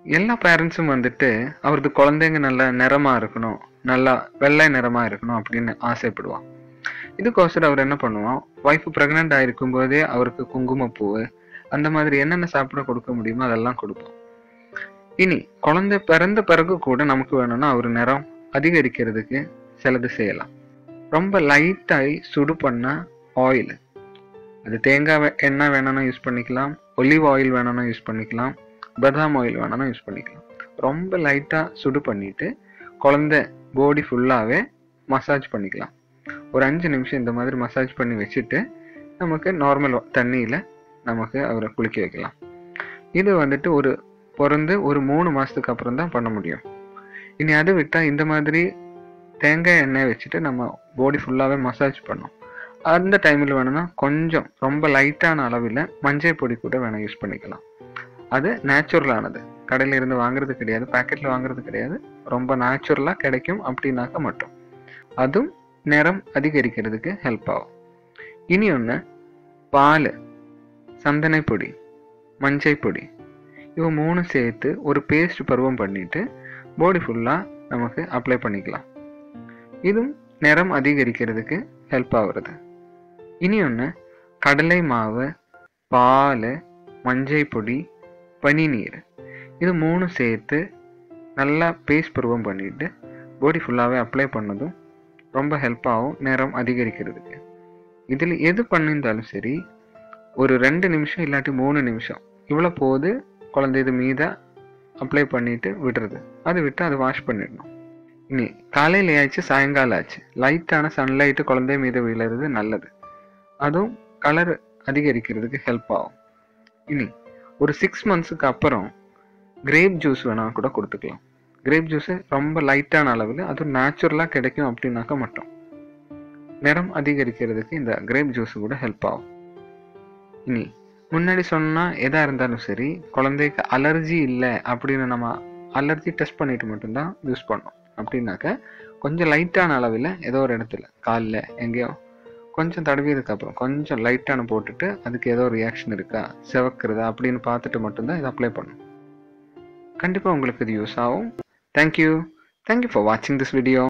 எல்லா பேரண்ட்ஸும் வந்துட்டு அவரது குழந்தைங்க நல்ல நிறமா இருக்கணும், நல்லா வெள்ளை நிறமா இருக்கணும் அப்படின்னு ஆசைப்படுவான். இதுக்கோசரம் அவர் என்ன பண்ணுவான், ஒய்ஃப் பிரெக்னென்ட் ஆயிருக்கும் போதே அவருக்கு குங்குமப்பூவு அந்த மாதிரி என்னென்ன சாப்பிட கொடுக்க முடியுமோ அதெல்லாம் கொடுப்போம். இனி குழந்தை பிறந்த பிறகு கூட நமக்கு வேணும்னா அவர் நிறம் அதிகரிக்கிறதுக்கு சிலது செய்யலாம். ரொம்ப லைட்டாகி சுடு பண்ண ஆயில், அது தேங்காய் எண்ணெய் வேணும்னா யூஸ் பண்ணிக்கலாம், ஒலிவ் ஆயில் வேணும்னா யூஸ் பண்ணிக்கலாம், பதாம் ஆயில் வேணும்னா யூஸ் பண்ணிக்கலாம். ரொம்ப லைட்டாக சுடு பண்ணிட்டு குழந்தை பாடி ஃபுல்லாகவே மசாஜ் பண்ணிக்கலாம். ஒரு 5 நிமிஷம் இந்த மாதிரி மசாஜ் பண்ணி வச்சுட்டு நமக்கு நார்மல் தண்ணியில் நமக்கு அவரை குளிக்க வைக்கலாம். இது வந்துட்டு ஒரு பிறந்து ஒரு 3 மாதத்துக்கு அப்புறம் தான் பண்ண முடியும். இனி அதை விட்டால் இந்த மாதிரி தேங்காய் எண்ணெய் வச்சுட்டு நம்ம பாடி ஃபுல்லாகவே மசாஜ் பண்ணோம். அந்த டைமில் வேணும்னா கொஞ்சம் ரொம்ப லைட்டான அளவில் மஞ்சள் பொடி கூட வேணும் யூஸ் பண்ணிக்கலாம். அது நேச்சுரலானது, கடையில் இருந்து வாங்குறது கிடையாது, பேக்கெட்டில் வாங்குறது கிடையாது, ரொம்ப நேச்சுரலாக கிடைக்கும் அப்படின்னாக்க மட்டும். அதுவும் நிறம் அதிகரிக்கிறதுக்கு ஹெல்ப் ஆகும். இனி ஒன்று, பால், சந்தனை பொடி, மஞ்சள் பொடி, இவ 3 சேர்த்து ஒரு பேஸ்ட் பருவம் பண்ணிட்டு பாடி ஃபுல்லாக நமக்கு அப்ளை பண்ணிக்கலாம். இதுவும் நிறம் அதிகரிக்கிறதுக்கு ஹெல்ப் ஆகுறது. இனி ஒன்று, கடலை மாவு, பால், மஞ்சள் பொடி, பனிநீர், இது 3 சேர்த்து நல்லா பேஸ்ட் பருவம் பண்ணிட்டு பாடி ஃபுல்லாகவே அப்ளை பண்ணதும் ரொம்ப ஹெல்ப் ஆகும் நிறம் அதிகரிக்கிறதுக்கு. இதில் எது பண்ணியிருந்தாலும் சரி ஒரு 2 நிமிஷம் இல்லாட்டி 3 நிமிஷம் இவ்வளோ போது குழந்தை இது மீத அப்ளை பண்ணிட்டு விடுறது. அது விட்டு அதை வாஷ் பண்ணிடணும். இனி காலையில் ஆச்சு சாயங்காலம் ஆச்சு லைட்டான சன்லைட்டு குழந்தை மீது விழுறது நல்லது. அதுவும் கலர் அதிகரிக்கிறதுக்கு ஹெல்ப் ஆகும். இனி ஒரு 6 மந்த்ஸுக்கு அப்புறம் கிரேப் ஜூஸ் வேணா கூட கொடுத்துக்கலாம். கிரேப் ஜூஸு ரொம்ப லைட்டான அளவில், அதுவும் நேச்சுரலாக கிடைக்கும் அப்படின்னாக்க மட்டும் நிறம் அதிகரிக்கிறதுக்கு இந்த கிரேப் ஜூஸ் கூட ஹெல்ப் ஆகும். இனி முன்னாடி சொன்னால் எதாக இருந்தாலும் சரி, குழந்தைக்கு அலர்ஜி இல்லை அப்படின்னு நம்ம அலர்ஜி டெஸ்ட் பண்ணிட்டு மட்டும்தான் யூஸ் பண்ணோம். அப்படின்னாக்க கொஞ்சம் லைட்டான அளவில் ஏதோ ஒரு இடத்துல காலில் எங்கேயோ கொஞ்சம் தடவியதுக்கப்புறம் கொஞ்சம் லைட்டான போட்டுட்டு அதுக்கு ஏதோ ரியாக்ஷன் இருக்கா, சிவக்கிறதா அப்படின்னு பார்த்துட்டு மட்டும்தான் இதை அப்ளை பண்ணணும். கண்டிப்பாக உங்களுக்கு இது யூஸ் ஆகும். தேங்க்யூ ஃபார் வாட்சிங் திஸ் வீடியோ.